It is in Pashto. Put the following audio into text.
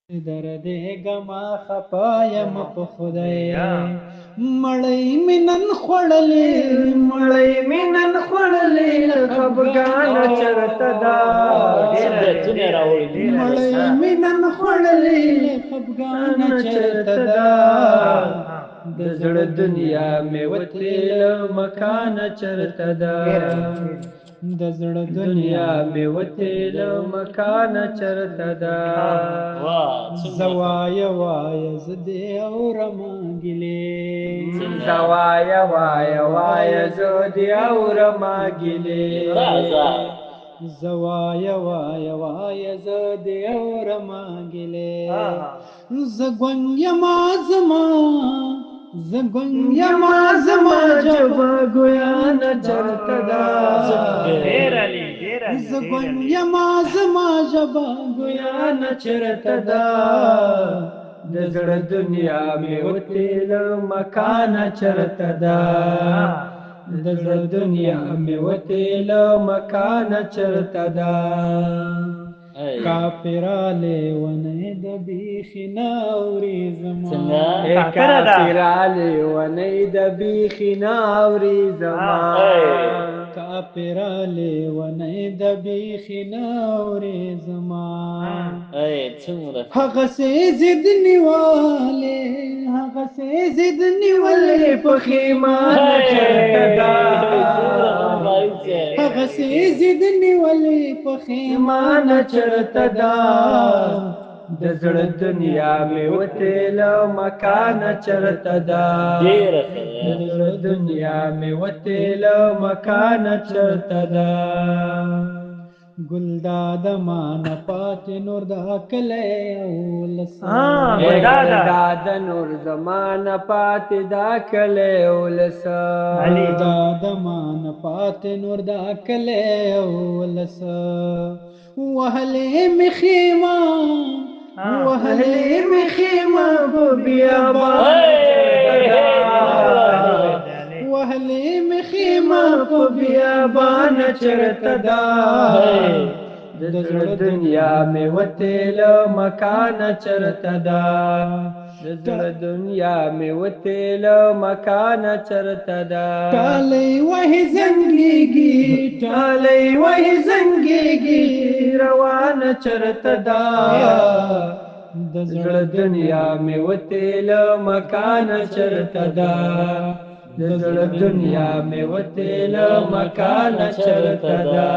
دردېږمه خفه یم په خدای مړی مې نن خوړلې مړی مې نن خوړلې له خفګانه چرته ده مړی مې نن خوړلې له خفګانه چرته ده د زړه دنیا مې وتلې له مکانه چرته ده د زړه دنیا مې وتې له مکانه چرته ده زوایا وایا زه دې اورمه ګیلې زوایا وایا وایا زه دې اورمه ګیلې زوایا وایا وایا زه دې اورمه ګیلې زه ګونګ یما زما زګون یما زما جبا ګویا نه چرته ده زګون یما زما جبا ګویا نه چرته ده د زړه دنیا مې وتې له مکانه چرته ده د زړه دنیا مې وتې له مکانه چرته ده کافراله ونه د بیخي ناوري زما کافراله ونه د بیخي ناوري زما کافراله ونه د بیخي ناوري زما هغه سي زد نیواله هغه سي زد نیواله په خیمه چرته ده هغه سي زد نیواله په خیمه چرته ده د زړه دنیا مې وتې له مکانه چرته ده د زړه دنیا مې وتې له مکانه چرته ده ګلداد مانه پاتې نور د کلی اولس ګلداد نور زمانه پاتې د کلی اولس ګلداد مانه پاتې نور د کلی اولس وهلې مې خیمه وهلې مې خیمه په بیابان وهلې مې خیمه په بیابان چرته ده د زړه دنیا مې وتې له مکانه چرته ده د زړه دنیا مې وتې له مکانه چرته ده ټالۍ وهي زنګېږي ټالۍ وهي زنګېږي روانه چرته ده د زړه دنیا مې وتې له مکانه چرته ده د زړه دنیا مې وتې له مکانه چرته ده